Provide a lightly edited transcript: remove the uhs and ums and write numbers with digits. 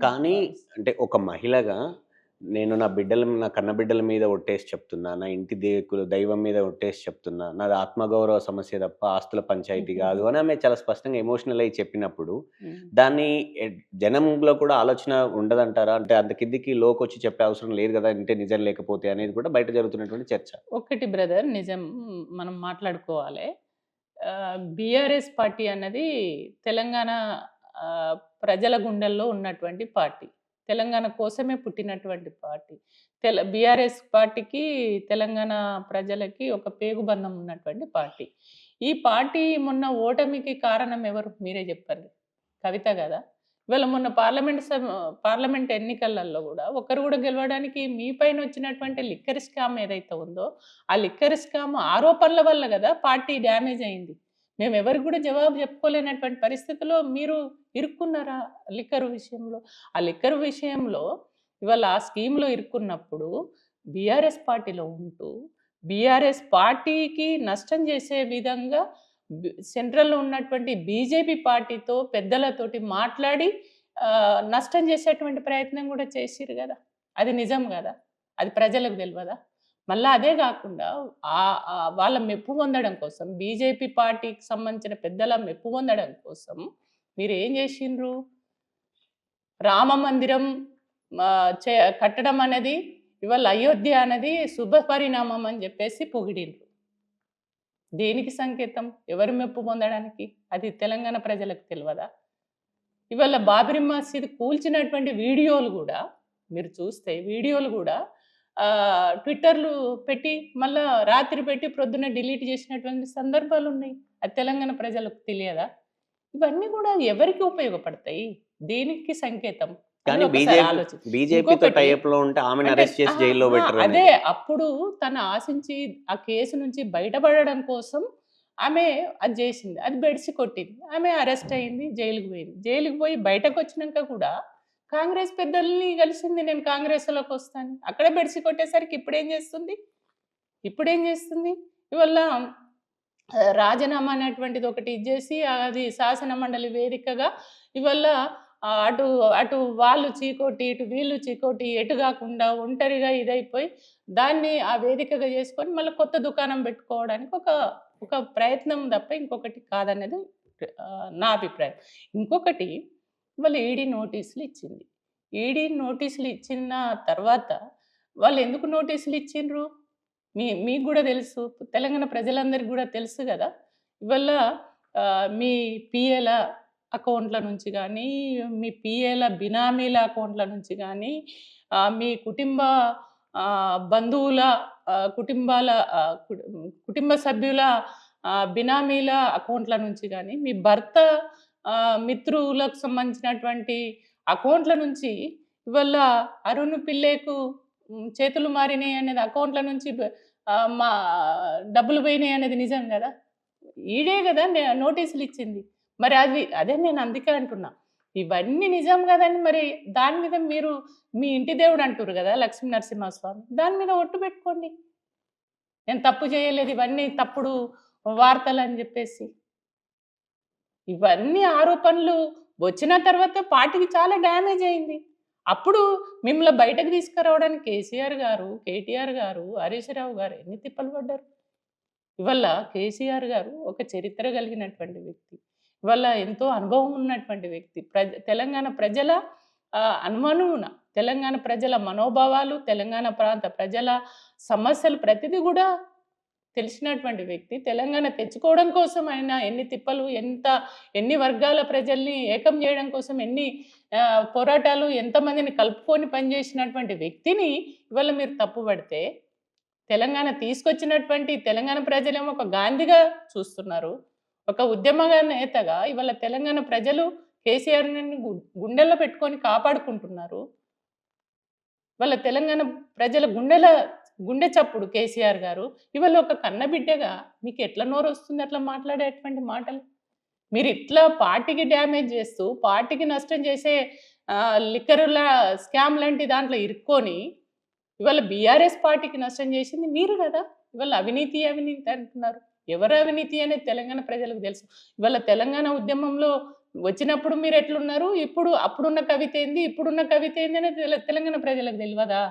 కానీ అంటే ఒక మహిళగా నేను నా కన్న బిడ్డల మీద ఒట్టేసి చెప్తున్నా. నా ఇంటి దైవం మీద ఒట్టేసి చెప్తున్నా. నాది ఆత్మగౌరవ సమస్య తప్ప ఆస్తుల పంచాయితీ గాదు అని ఆమె చాలా స్పష్టంగా ఎమోషనల్ అయ్యి చెప్పినప్పుడు, దాన్ని జనంలో కూడా ఆలోచన ఉండదంటారా? అంటే అంత కిందికి లోకొచ్చి చెప్పే అవసరం లేదు గదా! ఇంటే నిజం లేకపోతే అనేది కూడా బయట జరుగుతున్నటువంటి చర్చ. ఒకటి బ్రదర్ నిజం మనం మాట్లాడుకోవాలి. బీఆర్ఎస్ పార్టీ అన్నది తెలంగాణ ప్రజల గుండెల్లో ఉన్నటువంటి పార్టీ. తెలంగాణ కోసమే పుట్టినటువంటి పార్టీ. బీఆర్ఎస్ పార్టీకి తెలంగాణ ప్రజలకి ఒక పేగుబంధం ఉన్నటువంటి పార్టీ. ఈ పార్టీ మొన్న ఓటమికి కారణం ఎవరు? మీరే చెప్పండి. కవిత కదా! ఇవాళ మొన్న పార్లమెంట్ ఎన్నికలలో కూడా ఒకరు కూడా గెలవడానికి మీ పైన వచ్చినటువంటి లిక్కర్ స్కామ్ ఏదైతే ఉందో, ఆ లిక్కర్ స్కామ్ ఆరోపణల వల్ల కదా పార్టీ డ్యామేజ్ అయింది. మేము ఎవరికి కూడా జవాబు చెప్పుకోలేనటువంటి పరిస్థితిలో మీరు ఇరుక్కున్నారా లిక్కర్ విషయంలో? ఆ లిక్కర్ విషయంలో ఇవాళ ఆ స్కీమ్‌లో ఇరుక్కున్నప్పుడు బీఆర్ఎస్ పార్టీలో ఉంటూ, బీఆర్ఎస్ పార్టీకి నష్టం చేసే విధంగా సెంట్రల్‌లో ఉన్నటువంటి బీజేపీ పార్టీతో పెద్దలతోటి మాట్లాడి నష్టం చేసేటువంటి ప్రయత్నం కూడా చేసిర్రు గదా! అది నిజం గదా! అది ప్రజలకు తెలవదా? మళ్ళా అదే గాకుండా వాళ్ళ మెప్పు పొందడం కోసం, బీజేపీ పార్టీకి సంబంధించిన పెద్దల మెప్పు పొందడం కోసం మీరేం జేషిండ్రు? రామ మందిరం కట్టడం అనేది ఇవాళ అయోధ్య అనేది శుభ పరిణామం అని జెప్పేసి పొగిడిండ్రు. దేనికి సంకేతం? ఎవరి మెప్పు పొందడానికి? అది తెలంగాణ ప్రజలకు తెలవదా? ఇవాళ బాబరీ మసీద్ కూల్చినటువంటి వీడియోలు కూడా మీరు చూస్తే వీడియోలు కూడా ట్విట్టర్లు పెట్టి మళ్ళా రాత్రి పెట్టి ప్రొద్దున డిలీట్ చేసినటువంటి సందర్భాలు ఉన్నాయి. అది తెలంగాణ ప్రజలకు తెలియదా? ఇవన్నీ కూడా ఎవరికి ఉపయోగపడతాయి? దేనికి సంకేతం? కానీ బీజేపీతో టై అప్‌లో ఉంటే ఆమెను అరెస్ట్ చేసి జైల్లో పెట్టరు. అదే అప్పుడు తను ఆశించి ఆ కేసు నుంచి బయటపడడం కోసం ఆమె అది చేసింది. అది బెడిసి కొట్టింది. ఆమె అరెస్ట్ అయింది, జైలుకి పోయింది. జైలుకి పోయి బయటకు వచ్చినాక కూడా కాంగ్రెస్ పెద్దల్ని కలిసింది, నేను కాంగ్రెస్‌లోకి వస్తాను. అక్కడే బెడిసి కొట్టేసరికి ఇప్పుడేం చేస్తుంది? ఇవాళ రాజీనామా అనేటువంటిది ఒకటి ఇచ్చేసి అది శాసన మండలి వేదికగా ఇవాళ అటు వాళ్ళు చీకోటి, ఇటు వీళ్ళు చీకోటి, ఎటు కాకుండా ఒంటరిగా ఇదైపోయి దాన్ని ఆ వేదికగా చేసుకొని మళ్ళీ కొత్త దుకాణం పెట్టుకోవడానికి ఒక ప్రయత్నం తప్ప ఇంకొకటి కాదనేది నా అభిప్రాయం. ఇంకొకటి వాళ్ళు ఈడీ నోటీసులు ఇచ్చింది. ఈడీ నోటీసులు ఇచ్చిన తర్వాత వాళ్ళు ఎందుకు నోటీసులు ఇచ్చిండ్రు? మీకు కూడా తెలుసు, తెలంగాణ ప్రజలందరికీ కూడా తెలుసు కదా! ఇవాళ మీ పిఏల అకౌంట్ల నుంచి కానీ, మీ పిఏల బినామీల అకౌంట్ల నుంచి కానీ, మీ బంధువుల కుటుంబ సభ్యుల బినామీల అకౌంట్ల నుంచి కానీ, మీ భర్త మిత్రులకు సంబంధించినటువంటి అకౌంట్ల నుంచి ఇవాళ అరుణ్ పిల్లేకు చేతులు మారినాయి అనేది అకౌంట్ల నుంచి మా డబ్బులు పోయినాయి అనేది నిజం కదా! ఈడే కదా నోటీసులు ఇచ్చింది. మరి అదే నేను అందుకే అంటున్నా, ఇవన్నీ నిజం కదండి. మరి దాని మీద మీరు మీ ఇంటి దేవుడు అంటారు కదా లక్ష్మీ నరసింహస్వామి, దాని మీద ఒట్టు పెట్టుకోండి, నేను తప్పు చేయలేదు, ఇవన్నీ తప్పుడు వార్తలు అని చెప్పేసి. ఇవన్నీ ఆరోపణలు వచ్చిన తర్వాత పార్టీకి చాలా డ్యామేజ్ అయింది. అప్పుడు మిమ్మల్ని బయటకు తీసుకురావడానికి కేసీఆర్ గారు, కేటీఆర్ గారు, హరీష్ రావు గారు ఎన్ని తిప్పలు పడ్డారు. ఇవాళ కేసీఆర్ గారు ఒక చరిత్ర కలిగినటువంటి వ్యక్తి, ఇవాళ ఎంతో అనుభవం ఉన్నటువంటి వ్యక్తి. తెలంగాణ ప్రజల అనుమనువున తెలంగాణ ప్రజల మనోభావాలు, తెలంగాణ ప్రాంత ప్రజల సమస్యలు ప్రతిదీ కూడా తెలిసినటువంటి వ్యక్తి. తెలంగాణ తెచ్చుకోవడం కోసం ఆయన ఎన్ని తిప్పలు, ఎన్ని వర్గాల ప్రజల్ని ఏకం చేయడం కోసం ఎన్ని పోరాటాలు, ఎంతమందిని కలుపుకొని పనిచేసినటువంటి వ్యక్తిని ఇవాళ మీరు తప్పుపడితే, తెలంగాణ తీసుకొచ్చినటువంటి తెలంగాణ ప్రజలేమో ఒక గాంధీగా చూస్తున్నారు, ఒక ఉద్యమ నేతగా ఇవాళ తెలంగాణ ప్రజలు కేసీఆర్ని గుండెల్లో పెట్టుకొని కాపాడుకుంటున్నారు. వాళ్ళ తెలంగాణ ప్రజల గుండె చప్పుడు కేసీఆర్ గారు. ఇవాళ ఒక కన్నబిడ్డగా మీకు ఎట్లా నోరు వస్తుంది అట్లా మాట్లాడేటువంటి మాటలు? మీరు ఇట్లా పార్టీకి డ్యామేజ్ చేస్తూ, పార్టీకి నష్టం చేసే లిక్కరుల స్కామ్ లాంటి దాంట్లో ఇరుక్కొని ఇవాళ బీఆర్ఎస్ పార్టీకి నష్టం చేసింది మీరు కదా! ఇవాళ అవినీతి అంటున్నారు. ఎవరు అవినీతి అనేది తెలంగాణ ప్రజలకు తెలుసు. ఇవాళ తెలంగాణ ఉద్యమంలో వచ్చినప్పుడు మీరు ఎట్లున్నారు? ఇప్పుడు అప్పుడున్న కవిత ఏంది? ఇప్పుడున్న కవిత ఏంది అనేది తెలంగాణ ప్రజలకు తెలవదా?